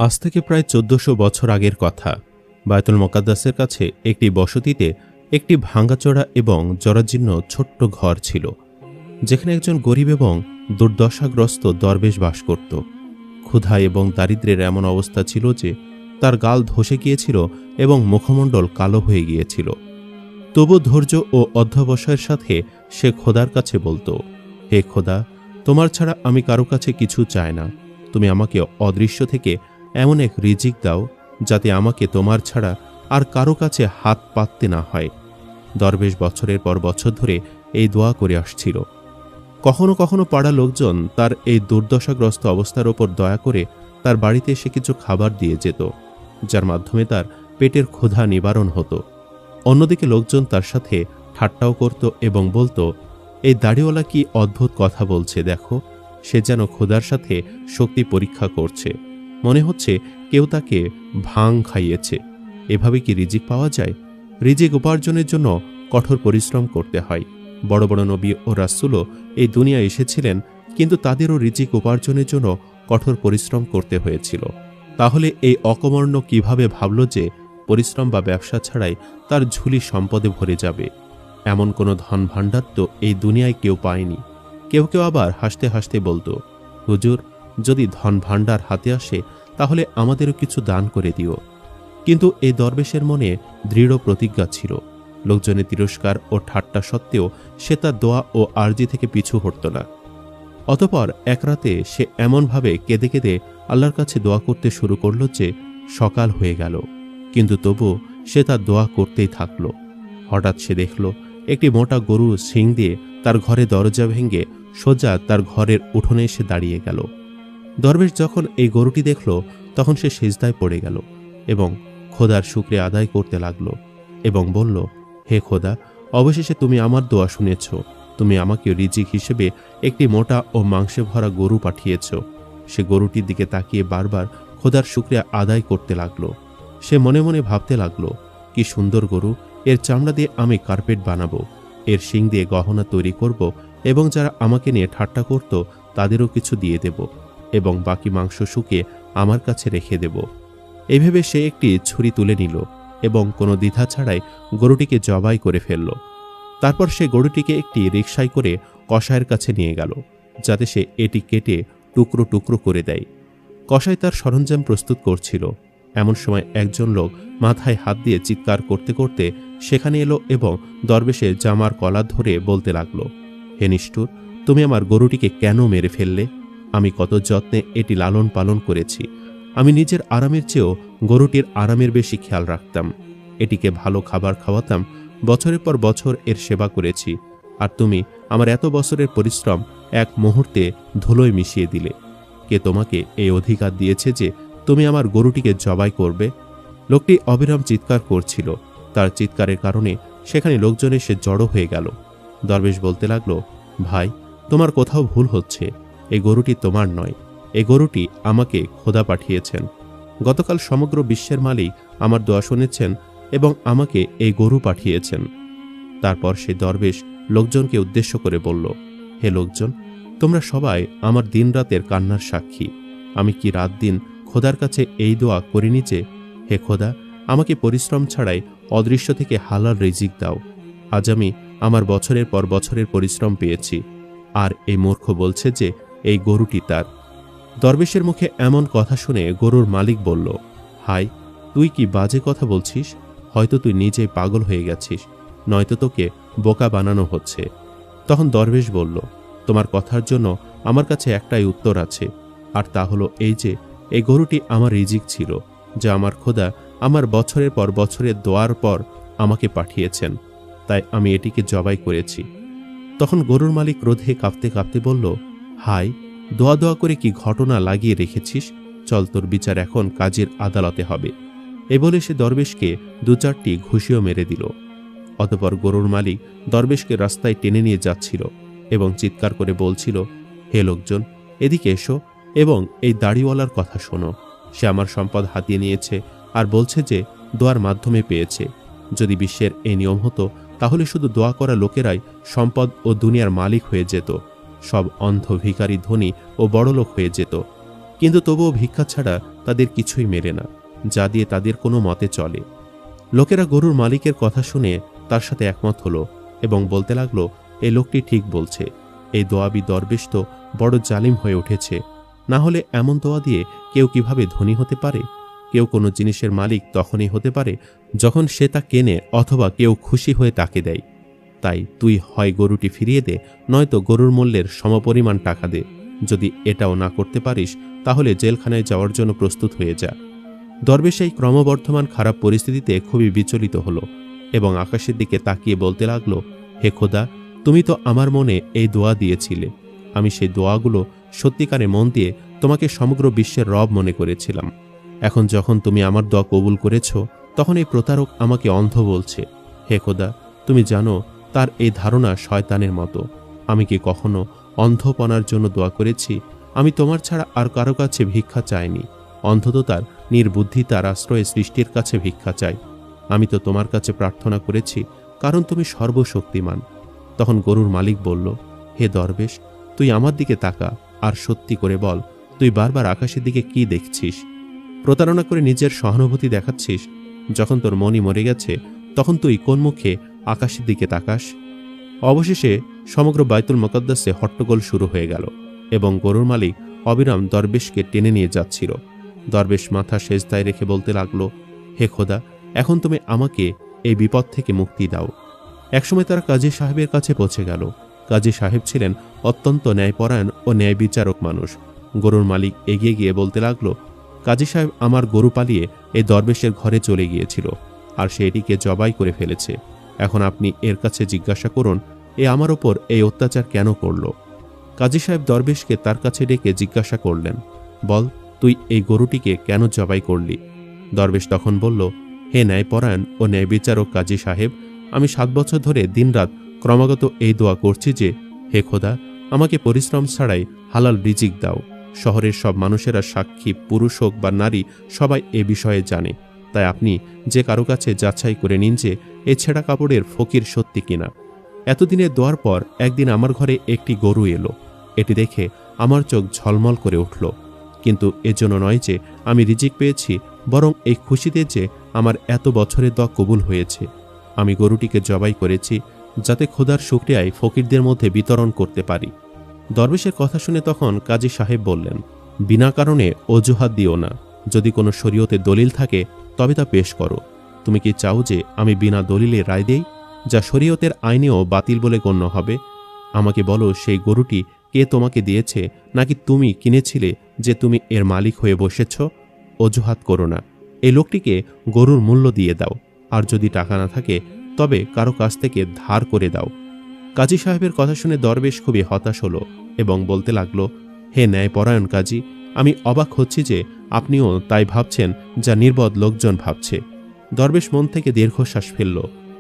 আজ থেকে প্রায় ১৪০০ বছর আগের কথা। বায়তুল মুকাদ্দাসের কাছে একটি বসতিতে একটি ভাঙাচোরা এবং জরাজীর্ণ ছোট্ট ঘর ছিল, যেখানে একজন গরিব এবং দুর্দশাগ্রস্ত দরবেশ বাস করত। ক্ষুধা এবং দারিদ্র্যের এমন অবস্থা ছিল যে তার গাল ধসে গিয়েছিল এবং মুখমণ্ডল কালো হয়ে গিয়েছিল। তবু ধৈর্য ও অধ্যবসায়ের সাথে সে খোদার কাছে বলতো, হে খোদা, তোমার ছাড়া আমি কারো কাছে কিছু চাই না। তুমি আমাকে অদৃশ্য থেকে এমন এক রিজিক দাও যাতে আমাকে তোমার ছাড়া আর কারো কাছে হাত পাততে না হয়। দরবেশ বছরের পর বছর ধরে এই দোয়া করে আসছিল। কখনো কখনো পাড়া লোকজন তার এই দুর্দশাগ্রস্ত অবস্থার ওপর দয়া করে তার বাড়িতে এসে কিছু খাবার দিয়ে যেত, যার মাধ্যমে তার পেটের ক্ষুধা নিবারণ হতো। অন্যদিকে লোকজন তার সাথে ঠাট্টাও করত এবং বলতো, এই দাড়িওয়ালা কি অদ্ভুত কথা বলছে, দেখো, সে যেন ক্ষুধার সাথে শক্তি পরীক্ষা করছে। মনে হচ্ছে কেউ তাকে ভাং খাইয়েছে। এভাবে কি রিজিক পাওয়া যায়? রিজিক উপার্জনের জন্য কঠোর পরিশ্রম করতে হয়। বড় বড় নবী ও রাসূলও এই দুনিয়ায় এসেছিলেন, কিন্তু তাদেরও রিজিক উপার্জনের জন্য কঠোর পরিশ্রম করতে হয়েছিল। তাহলে এই অকর্মণ্য কিভাবে ভাবল যে পরিশ্রম বা ব্যবসা ছাড়াই তার ঝুলি সম্পদে ভরে যাবে? এমন কোনো ধন ভাণ্ডার তো এই দুনিয়ায় কেউ পায়নি। কেউ কেউ আবার হাসতে হাসতে বলতো, হুজুর, যদি ধন ভাণ্ডার হাতে আসে তাহলে আমাদেরও কিছু দান করে দিও। কিন্তু এই দরবেশের মনে দৃঢ় প্রতিজ্ঞা ছিল। লোকজনের তিরস্কার ও ঠাট্টা সত্ত্বেও সে তার দোয়া ও আরজি থেকে পিছু হটত না। অতঃপর এক রাতে সে এমনভাবে কেঁদে কেঁদে আল্লাহর কাছে দোয়া করতে শুরু করল যে সকাল হয়ে গেল, কিন্তু তবু সে তার দোয়া করতেই থাকল। হঠাৎ সে দেখল একটি মোটা গরু শিং দিয়ে তার ঘরে দরজা ভেঙে সোজা তার ঘরের উঠোনে এসে দাঁড়িয়ে গেল। দরবেশ যখন এই গরুটি দেখল তখন সে সিজদায় পড়ে গেল এবং খোদার শুকরিয়া আদায় করতে লাগল এবং বলল, হে খোদা, অবশেষে তুমি আমার দোয়া শুনেছ। তুমি আমাকে রিজিক হিসেবে একটি মোটা ও মাংসে ভরা গরু পাঠিয়েছ। সে গরুটির দিকে তাকিয়ে বারবার খোদার শুকরিয়া আদায় করতে লাগল। সে মনে মনে ভাবতে লাগল, কি সুন্দর গরু, এর চামড়া দিয়ে আমি কার্পেট বানাবো, এর শিং দিয়ে গহনা তৈরি করব এবং যারা আমাকে নিয়ে ঠাট্টা করত তাদেরও কিছু দিয়ে দেব এবং বাকি মাংস শুকিয়ে আমার কাছে রেখে দেব। এইভাবে সে একটি ছুরি তুলে নিল এবং কোনো দ্বিধা ছাড়াই গরুটিকে জবাই করে ফেলল। তারপর সে গরুটিকে একটি রিকশায় করে কসাইয়ের কাছে নিয়ে গেল, যাতে সে এটি কেটে টুকরো টুকরো করে দেয়। কসাই তার সরঞ্জাম প্রস্তুত করছিল। এমন সময় একজন লোক মাথায় হাত দিয়ে চিৎকার করতে করতে সেখানে এলো এবং দরবেশের জামার কলার ধরে বলতে লাগলো, হে নিষ্ঠুর, তুমি আমার গরুটিকে কেন মেরে ফেললে? আমি কত যত্নে এটি লালন পালন করেছি। আমি নিজের আরামের চেয়েও গরুটির আরামের বেশি খেয়াল রাখতাম। এটিকে ভালো খাবার খাওয়াতাম, বছরের পর বছর এর সেবা করেছি, আর তুমি আমার এত বছরের পরিশ্রম এক মুহূর্তে ধুলোয় মিশিয়ে দিলে। কে তোমাকে এই অধিকার দিয়েছে যে তুমি আমার গরুটিকে জবাই করবে? লোকটি অবিরাম চিৎকার করছিল। তার চিৎকারের কারণে সেখানে লোকজন এসে জড়ো হয়ে গেল। দরবেশ বলতে লাগলো, ভাই, তোমার কোথাও ভুল হচ্ছে। এই গরুটি তোমার নয়, এই গরুটি আমাকে খোদা পাঠিয়েছেন। গতকাল সমগ্র বিশ্বের মালিক আমার দোয়া শুনেছেন এবং আমাকে এই গরু পাঠিয়েছেন। তারপর সে দরবেশ লোকজনকে উদ্দেশ্য করে বলল, হে লোকজন, তোমরা সবাই আমার দিনরাতের কান্নার সাক্ষী। আমি কি রাত দিন খোদার কাছে এই দোয়া করিনি যে, হে খোদা, আমাকে পরিশ্রম ছাড়াই অদৃশ্য থেকে হালাল রিজিক দাও। আজ আমি আমার বছরের পর বছরের পরিশ্রম পেয়েছি, আর এই মূর্খ বলছে যে এই গরুটি তার। দরবেশের মুখে এমন কথা শুনে গরুর মালিক বলল, হাই, তুই কি বাজে কথা বলছিস? হয়তো তুই নিজেই পাগল হয়ে গেছিস, নয়তো তোকে বোকা বানানো হচ্ছে। তখন দরবেশ বলল, তোমার কথার জন্য আমার কাছে একটাই উত্তর আছে, আর তা হলো এই যে এই গরুটি আমার রিজিক ছিল, যা আমার খোদা আমার বছরের পর বছরের দোয়ার পর আমাকে পাঠিয়েছেন, তাই আমি এটিকে জবাই করেছি। তখন গরুর মালিক ক্রোধে কাঁপতে কাঁপতে বলল, হাই, দোয়া দোয়া করে কি ঘটনা লাগিয়ে রেখেছিস? চল, তোর বিচার এখন কাজের আদালতে হবে। এ বলে সে দরবেশকে দু চারটি ঘুষিও মেরে দিল। অতঃপর গরুর মালিক দরবেশকে রাস্তায় টেনে নিয়ে যাচ্ছিল এবং চিৎকার করে বলছিল, হে লোকজন, এদিকে এসো এবং এই দাড়িওয়ালার কথা শোনো। সে আমার সম্পদ হাতিয়ে নিয়েছে আর বলছে যে দোয়ার মাধ্যমে পেয়েছে। যদি বিশ্বের এই নিয়ম হতো তাহলে শুধু দোয়া করা লোকেরাই সম্পদ ও দুনিয়ার মালিক হয়ে যেত, সব অন্ধ ভিখারি ধনী ও বড়লোক হয়ে যেত। কিন্তু তবুও ভিক্ষা ছাড়া তাদের কিছুই মেলে না, যা দিয়ে তাদের কোনো মতে চলে। লোকেরা গরুর মালিকের কথা শুনে তার সাথে একমত হলো এবং বলতে লাগলো, এই লোকটি ঠিক বলছে, এই দোয়াবি দরবেশ তো বড় জালিম হয়ে উঠেছে। না হলে এমন দোয়া দিয়ে কেউ কিভাবে ধনী হতে পারে? কেউ কোনো জিনিসের মালিক তখনই হতে পারে যখন সে তা কেনে, অথবা কেউ খুশি হয়ে তাকে দেয়। তাই তুই হয় গরুটি ফিরিয়ে দে, নয়তো গরুর মূল্যের সমপরিমাণ টাকা দে। যদি এটাও না করতে পারিস তাহলে জেলখানায় যাওয়ার জন্য প্রস্তুত হয়ে যা। দরবেশ এই ক্রমবর্ধমান খারাপ পরিস্থিতিতে খুবই বিচলিত হলো এবং আকাশের দিকে তাকিয়ে বলতে লাগলো, হে খোদা, তুমি তো আমার মনে এই দোয়া দিয়েছিলে। আমি সেই দোয়াগুলো সত্যিকারে মন দিয়ে তোমাকে সমগ্র বিশ্বের রব মনে করেছিলাম। এখন যখন তুমি আমার দোয়া কবুল করেছ, তখন এই প্রতারক আমাকে অন্ধ বলছে। হে খোদা, তুমি জানো তার এই ধারণা শয়তানের মতো। আমি কি কখনো অন্ধপনার জন্য দোয়া করেছি? আমি তোমার ছাড়া আর কারো কাছে ভিক্ষা চাইনি, অন্তত তার নির্বুদ্ধি তার আশ্রয়ে সৃষ্টির কাছে ভিক্ষা চাই। আমি তো তোমার কাছে প্রার্থনা করেছি, কারণ তুমি সর্বশক্তিমান। তখন গরুর মালিক বলল, হে দরবেশ, তুই আমার দিকে তাকা আর সত্যি করে বল, তুই বারবার আকাশের দিকে কি দেখছিস? প্রতারণা করে নিজের সহানুভূতি দেখাচ্ছিস? যখন তোর মনই মরে গেছে, তখন তুই কোন মুখে আকাশের দিকে তাকাস? অবশেষে সমগ্র বাইতুল মুকাদ্দাসে হট্টগোল শুরু হয়ে গেল এবং গরুর মালিক অবিরাম দরবেশকে টেনে নিয়ে যাচ্ছিল। দরবেশ মাথা সেজদায় রেখে বলতে লাগলো, হে খোদা, এখন তুমি আমাকে এই বিপদ থেকে মুক্তি দাও। একসময় তারা কাজী সাহেবের কাছে পৌঁছে গেল। কাজী সাহেব ছিলেন অত্যন্ত ন্যায়পরায়ণ ও ন্যায় বিচারক মানুষ। গরুর মালিক এগিয়ে গিয়ে বলতে লাগলো, কাজী সাহেব আমার গরু পালিয়ে এই দরবেশের ঘরে চলে গিয়েছিল আর সে এটিকে জবাই করে ফেলেছে। এখন আপনি এর কাছে জিজ্ঞাসা করুন, এ আমার ওপর এই অত্যাচার কেন করল? কাজী সাহেব দরবেশকে তার কাছে ডেকে জিজ্ঞাসা করলেন, বল, তুই এই গরুটিকে কেন জবাই করলি? দরবেশ তখন বলল, হে ন্যায়পরায়ণ ও ন্যায় বিচারক কাজী সাহেব, আমি 7 বছর ধরে দিনরাত ক্রমাগত এই দোয়া করছি যে, হে খোদা, আমাকে পরিশ্রম ছাড়াই হালাল রিজিক দাও। শহরের সব মানুষেরা সাক্ষী, পুরুষ হোক বা নারী, সবাই এ বিষয়ে জানে। তাই আপনি যে কারো কাছে যাচাই করে নিন যে এই ছেঁড়া কাপড়ের ফকির সত্যি কিনা। এতদিনের দোয়ার পর একদিন আমার ঘরে একটি গরু এলো। এটি দেখে আমার চোখ ঝলমল করে উঠল, কিন্তু এজন্য নয় যে আমি রিজিক পেয়েছি, বরং এই খুশিতে যে আমার এত বছরের দোয়া কবুল হয়েছে। আমি গরুটিকে জবাই করেছি যাতে খোদার শুকরিয়ায় ফকিরদের মধ্যে বিতরণ করতে পারি। দরবেশের কথা শুনে তখন কাজী সাহেব বললেন, বিনা কারণে অজুহাত দিও না। যদি কোনো শরীয়তে দলিল থাকে তবে তা পেশ করো। তুমি কি চাও যে আমি বিনা দলিলে রায় দেই, যা শরীয়তের আইনেও বাতিল বলে গণ্য হবে? আমাকে বলো, সেই গরুটি কে তোমাকে দিয়েছে, নাকি তুমি কিনেছিলে যে তুমি এর মালিক হয়ে বসেছ? অজুহাত করো না। এই লোকটিকে গরুর মূল্য দিয়ে দাও, আর যদি টাকা না থাকে তবে কারো কাছ থেকে ধার করে দাও। কাজী সাহেবের কথা শুনে দরবেশ খুবই হতাশ হলো এবং বলতে লাগলো, হে ন্যায়পরায়ণ কাজী, আমি অবাক হচ্ছি যে আপনিও তাই ভাবছেন যা নির্বোধ লোকজন ভাবছে। দরবেশ মন থেকে দীর্ঘশ্বাস ফেলল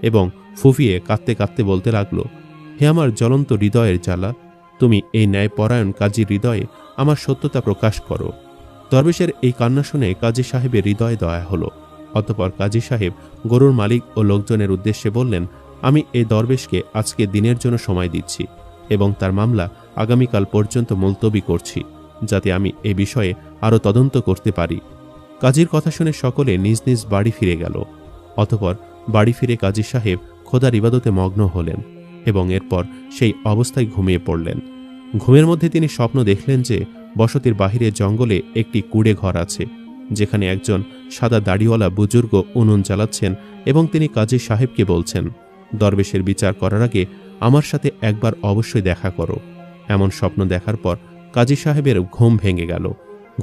এবং ফুফিয়ে কাঁদতে কাঁদতে বলতে লাগলো, হে আমার জ্বলন্ত হৃদয়ের জ্বালা, তুমি এই ন্যায়পরায়ণ কাজীর হৃদয়ে আমার সত্যতা প্রকাশ করো। দরবেশের এই কান্না শুনে কাজী সাহেবের হৃদয়ে দয়া হলো। অতঃপর কাজী সাহেব গরুর মালিক ও লোকজনের উদ্দেশ্যে বললেন, আমি এই দরবেশকে আজকে দিনের জন্য সময় দিচ্ছি এবং তার মামলা আগামীকাল পর্যন্ত মুলতবি করছি, যাতে আমি এ বিষয়ে আরও তদন্ত করতে পারি। কাজীর কথা শুনে সকলে নিজ নিজ বাড়ি ফিরে গেল। অতঃপর বাড়ি ফিরে কাজী সাহেব খোদার ইবাদতে মগ্ন হলেন এবং এরপর সেই অবস্থায় ঘুমিয়ে পড়লেন। ঘুমের মধ্যে তিনি স্বপ্ন দেখলেন যে বসতির বাহিরে জঙ্গলে একটি কুড়ে ঘর আছে, যেখানে একজন সাদা দাড়িওয়ালা বুজুর্গ উনুন জ্বালাচ্ছেন এবং তিনি কাজী সাহেবকে বলছেন, দরবেশের বিচার করার আগে আমার সাথে একবার অবশ্যই দেখা করো। এমন স্বপ্ন দেখার পর কাজী সাহেবের ঘুম ভেঙে গেল।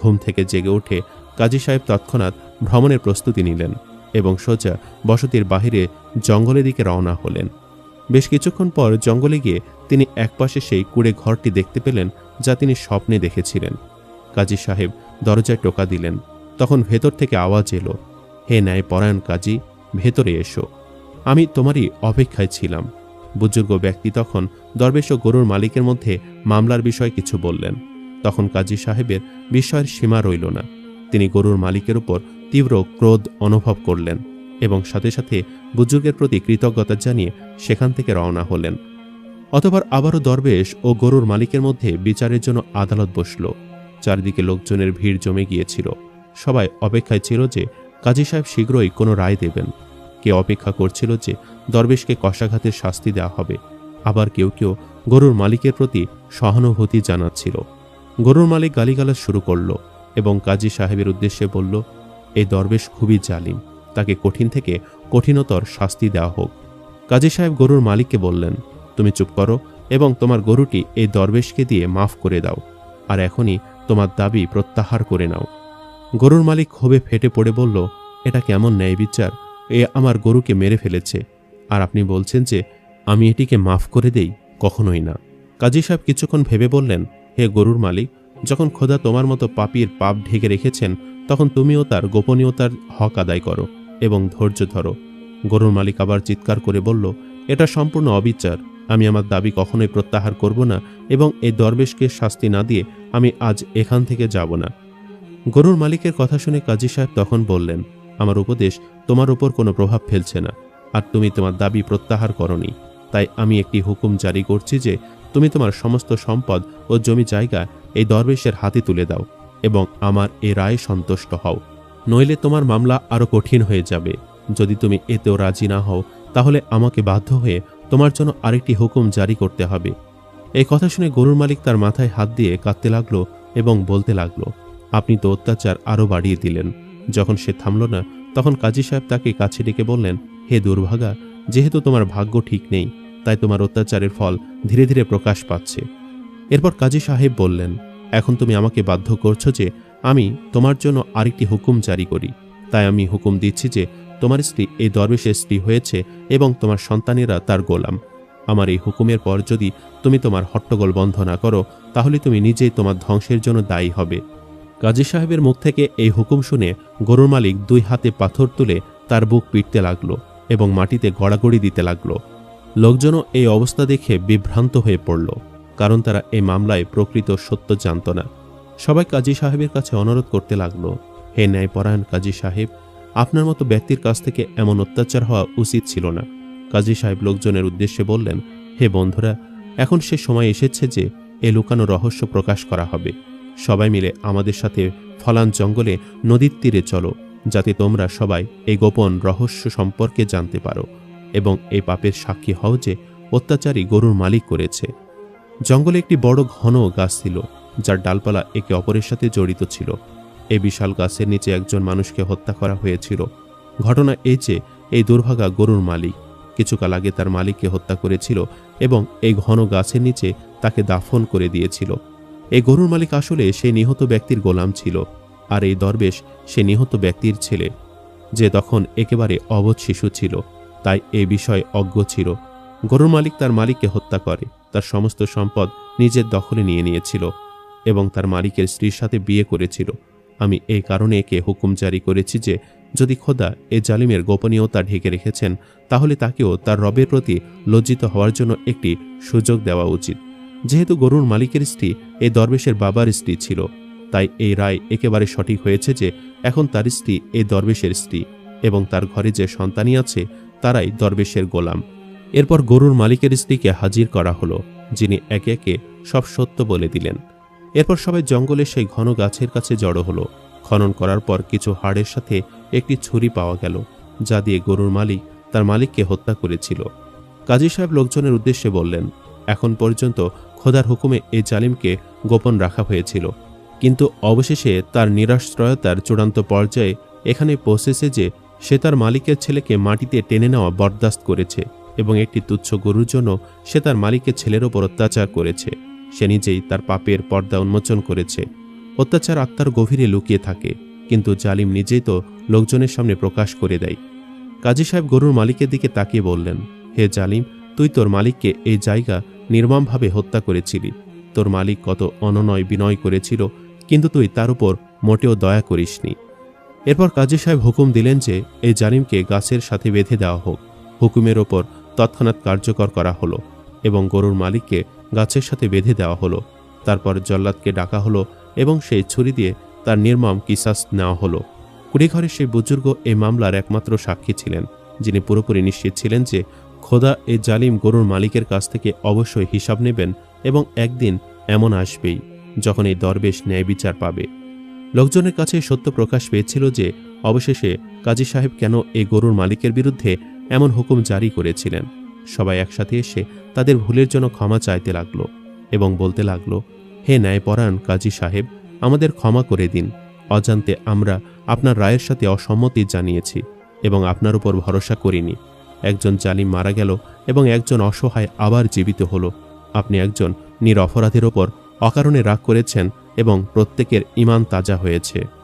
ঘুম থেকে জেগে উঠে কাজী সাহেব তৎক্ষণাৎ ভ্রমণের প্রস্তুতি নিলেন এবং সোজা বসতির বাহিরে জঙ্গলের দিকে রওনা হলেন। বেশ কিছুক্ষণ পর জঙ্গলে গিয়ে তিনি একপাশে সেই কুড়ে ঘরটি দেখতে পেলেন যা তিনি স্বপ্নে দেখেছিলেন। কাজী সাহেব দরজায় টোকা দিলেন। তখন ভেতর থেকে আওয়াজ এলো, হে ন্যায়পরায়ণ কাজী, ভেতরে এসো, আমি তোমারই অপেক্ষায় ছিলাম। বুজুর্গ ব্যক্তি তখন দরবেশ ও গরুর মালিকের মধ্যে মামলার বিষয়ে কিছু বললেন। তখন কাজী সাহেবের বিস্ময়ের সীমা রইল না। তিনি গরুর মালিকের উপর তীব্র ক্রোধ অনুভব করলেন এবং সাথে সাথে বুজুর্গের প্রতি কৃতজ্ঞতা জানিয়ে সেখান থেকে রওনা হলেন। অতঃপর আবারও দরবেশ ও গরুর মালিকের মধ্যে বিচারের জন্য আদালত বসল। চারিদিকে লোকজনের ভিড় জমে গিয়েছিল। সবাই অপেক্ষায় ছিল যে কাজী সাহেব শীঘ্রই কোনো রায় দেবেন। কেউ অপেক্ষা করছিল যে দরবেশকে কশাঘাতের শাস্তি দেওয়া হবে, আবার কেউ কেউ গরুর মালিকের প্রতি সহানুভূতি জানাচ্ছিল। গরুর মালিক গালিগালাজ শুরু করল এবং কাজী সাহেবের উদ্দেশ্যে বলল, এই দরবেশ খুবই জালিম, তাকে কঠিন থেকে কঠিনতর শাস্তি দেওয়া হোক। কাজী সাহেব গরুর মালিককে বললেন, তুমি চুপ করো এবং তোমার গরুটি এই দরবেশকে দিয়ে মাফ করে দাও, আর এখনই তোমার দাবি প্রত্যাহার করে নাও। গরুর মালিক ক্ষোভে ফেটে পড়ে বলল, এটা কেমন ন্যায় বিচার? এ আমার গরুকে মেরে ফেলেছে, আর আপনি বলছেন যে আমি এটিকে মাফ করে দেই? কখনোই না। কাজী সাহেব কিছুক্ষণ ভেবে বললেন, হে গরুর মালিক, যখন খোদা তোমার মতো পাপীর পাপ ঢেকে রেখেছেন, তখন তুমিও তার গোপনীয়তার হক আদায় করো এবং ধৈর্য ধরো। গরুর মালিক আবার চিৎকার করে বলল, এটা সম্পূর্ণ অবিচার, আমি আমার দাবি কখনোই প্রত্যাহার করব না এবং এই দরবেশকে শাস্তি না দিয়ে আমি আজ এখান থেকে যাব না। গরুর মালিকের কথা শুনে কাজী সাহেব তখন বললেন, আমার উপদেশ তোমার উপর কোনো প্রভাব ফেলছে না, আর তুমি তোমার দাবি প্রত্যাহার করনি, তাই আমি একটি হুকুম জারি করছি যে তুমি তোমার সমস্ত সম্পদ ও জমি জায়গা এই দরবেশের হাতে তুলে দাও এবং আমার এ রায়ে সন্তুষ্ট হও, নইলে তোমার মামলা আরও কঠিন হয়ে যাবে। যদি তুমি এতেও রাজি না হও, তাহলে আমাকে বাধ্য হয়ে তোমার জন্য আরেকটি হুকুম জারি করতে হবে। এই কথা শুনে গরুর মালিক তার মাথায় হাত দিয়ে কাঁদতে লাগলো এবং বলতে লাগলো, আপনি তো অত্যাচার আরও বাড়িয়ে দিলেন। যখন সে থামল না, তখন কাজী সাহেব তাকে কাছে ডেকে বললেন, হে দুর্ভাগা, যেহেতু তোমার ভাগ্য ঠিক নেই, তাই তোমার অত্যাচারের ফল ধীরে ধীরে প্রকাশ পাচ্ছে। এরপর কাজী সাহেব বললেন, এখন তুমি আমাকে বাধ্য করছো যে আমি তোমার জন্য আরেকটি হুকুম জারি করি, তাই আমি হুকুম দিচ্ছি যে তোমার স্ত্রী এই দরবেশের স্ত্রী হয়েছে এবং তোমার সন্তানেরা তার গোলাম। আমার এই হুকুমের পর যদি তুমি তোমার হট্টগোল বন্ধ না করো, তাহলে তুমি নিজেই তোমার ধ্বংসের জন্য দায়ী হবে। কাজী সাহেবের মুখ থেকে এই হুকুম শুনে গরুর মালিক দুই হাতে পাথর তুলে তার বুক পিটতে লাগলো এবং মাটিতে গড়াগড়ি দিতে লাগলো। লোকজনও এই অবস্থা দেখে বিভ্রান্ত হয়ে পড়ল, কারণ তারা এই মামলায় প্রকৃত সত্য জানত না। সবাই কাজী সাহেবের কাছে অনুরোধ করতে লাগলো, হে ন্যায়পরায়ণ কাজী সাহেব, আপনার মতো ব্যক্তির কাছ থেকে এমন অত্যাচার হওয়া উচিত ছিল না। কাজী সাহেব লোকজনের উদ্দেশ্যে বললেন, হে বন্ধুরা, এখন সে সময় এসেছে যে এ লুকানো রহস্য প্রকাশ করা হবে। সবাই মিলে আমাদের সাথে ফলান জঙ্গলে নদীর তীরে চলো, যাতে তোমরা সবাই এই গোপন রহস্য সম্পর্কে জানতে পারো এবং এই পাপের সাক্ষী হও যে অত্যাচারী গরুর মালিক করেছে। জঙ্গলে একটি বড় ঘন গাছ ছিল, যার ডালপালা একে অপরের সাথে জড়িত ছিল। এই বিশাল গাছের নিচে একজন মানুষকে হত্যা করা হয়েছিল। ঘটনা এই যে এই দুর্ভাগা গরুর মালিক কিছুকাল আগে তার মালিককে হত্যা করেছিল এবং এই ঘন গাছের নিচে তাকে দাফন করে দিয়েছিল। এই গরুর মালিক আসলে সেই নিহত ব্যক্তির গোলাম ছিল, আর এই দরবেশ সে নিহত ব্যক্তির ছেলে, যে তখন একেবারে অবোধ শিশু ছিল, তাই এই বিষয়ে অজ্ঞ ছিল। গরুর মালিক তার মালিককে হত্যা করে তার সমস্ত সম্পদ নিজের দখলে নিয়ে নিয়েছিল এবং তার মালিকের স্ত্রীর সাথে বিয়ে করেছিল। আমি এই কারণে একে হুকুম জারি করেছি যে যদি খোদা এ জালিমের গোপনীয়তা ঢেকে রেখেছেন, তাহলে তাকেও তার রবের প্রতি লজ্জিত হওয়ার জন্য একটি সুযোগ দেওয়া উচিত। যেহেতু গরুর মালিকের স্ত্রী এই দরবেশের বাবার স্ত্রী ছিল, তাই এই রায় একেবারে সঠিক হয়েছে যে এখন তার স্ত্রী এই দরবেশের স্ত্রী এবং তার ঘরে যে সন্তানই আছে তারাই দরবেশের গোলাম। এরপর গরুর মালিকের স্ত্রীকে হাজির করা হলো, যিনি একে একে সব সত্য বলে দিলেন। এরপর সবাই জঙ্গলে সেই ঘন গাছের কাছে জড়ো হলো। খনন করার পর কিছু হাড়ের সাথে একটি ছুরি পাওয়া গেল, যা দিয়ে গরুর মালিক তার মালিককে হত্যা করেছিল। কাজী সাহেব লোকজনের উদ্দেশ্যে বললেন, এখন পর্যন্ত খোদার হুকুমে এই জালিমকে গোপন রাখা হয়েছিল, কিন্তু অবশেষে তার নিরাশ্রয়তার চূড়ান্ত পর্যায়ে এখানে পৌঁছেছে যে সে তার মালিকের ছেলেকে মাটিতে টেনে নেওয়া বরদাস্ত করেছে এবং একটি তুচ্ছ গরুর জন্য সে তার মালিকের ছেলের ওপর অত্যাচার করেছে। সে নিজেই তার পাপের পর্দা উন্মোচন করেছে। অত্যাচার আত্মার গভীরে লুকিয়ে থাকে, কিন্তু জালিম নিজেই তো লোকজনের সামনে প্রকাশ করে দেয়। কাজী সাহেব গরুর মালিকের দিকে তাকিয়ে বললেন, হে জালিম, তুই তোর মালিককে এই জায়গা নির্মমভাবে হত্যা করেছিলি। তোর মালিক কত অননয় বিনয় করেছিল, কিন্তু তুই তার উপর মোটেও দয়া করিসনি। এরপর কাজী সাহেব হুকুম দিলেন যে এই জালিমকে গাছের সাথে বেঁধে দেওয়া হোক। হুকুমের ওপর তৎক্ষণাৎ কার্যকর করা হলো এবং গরুর মালিককে গাছের সাথে বেঁধে দেওয়া হলো। তারপর জল্লাদকে ডাকা হলো এবং সেই ছুরি দিয়ে তার নির্মম কিসাস নেওয়া হলো। কুড়িঘরের সেই বুজুর্গ এই মামলার একমাত্র সাক্ষী ছিলেন, যিনি পুরোপুরি নিশ্চিত ছিলেন যে খোদা এই জালিম গরুর মালিকের কাছ থেকে অবশ্যই হিসাব নেবেন এবং একদিন এমন আসবেই যখন এই দরবেশ ন্যায় বিচার পাবে। লোকজনের কাছে সত্য প্রকাশ পেয়েছিল যে অবশেষে কাজী সাহেব কেন এই গরুর মালিকের বিরুদ্ধে এমন হুকুম জারি করেছিলেন। সবাই একসাথে এসে তাদের ভুলের জন্য ক্ষমা চাইতে লাগলো এবং বলতে লাগলো, হে ন্যায়পরায়ণ কাজী সাহেব, আমাদের ক্ষমা করে দিন। অজান্তে আমরা আপনার রায়ের সাথে অসম্মতি জানিয়েছি এবং আপনার উপর ভরসা করিনি। একজন জালিম মারা গেল এবং একজন অসহায় আবার জীবিত হলো। আপনি একজন নিরপরাধের ওপর অকারণে রাগ করেছেন এবং প্রত্যেকের ঈমান তাজা হয়েছে।